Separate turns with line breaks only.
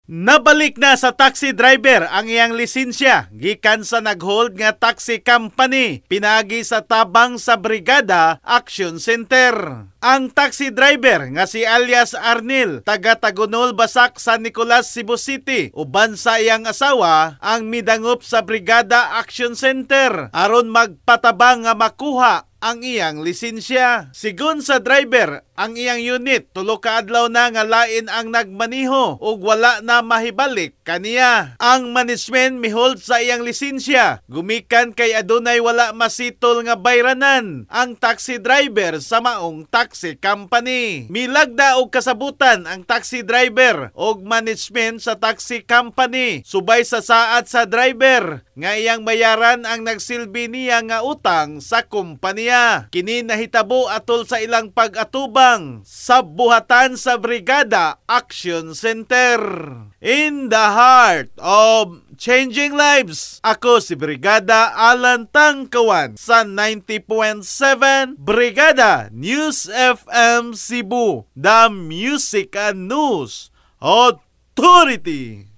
Nabalik na sa taxi driver ang iyang lisensya gikan sa naghold nga taxi company pinagi sa tabang sa Brigada Action Center. Ang taxi driver nga si alias Arnil, taga Tagunol, Basak, San Nicolas, Cebu City, uban sa iyang asawa ang midangop sa Brigada Action Center aron magpatabang nga makuha ang iyang lisensya. Sigon sa driver, ang iyang unit tulo ka adlaw na nga lain ang nagmaniho ug wala na mahibalik kaniya. Ang management mihold sa iyang lisensya gumikan kay adunay wala masitol nga bayranan ang taxi driver sa maong taxi company. Milagda og kasabutan ang taxi driver og management sa taxi company subay sa saad sa driver nga iyang bayaran ang nagsilbi niya nga utang sa kumpanya. Kini nahitabo atol sa ilang pag-atubang sa buhatan sa Brigada Action Center. In the heart of changing lives, ako si Brigada Alan Tangkawan sa 90.7 Brigada News FM Cebu, the Music and News Authority.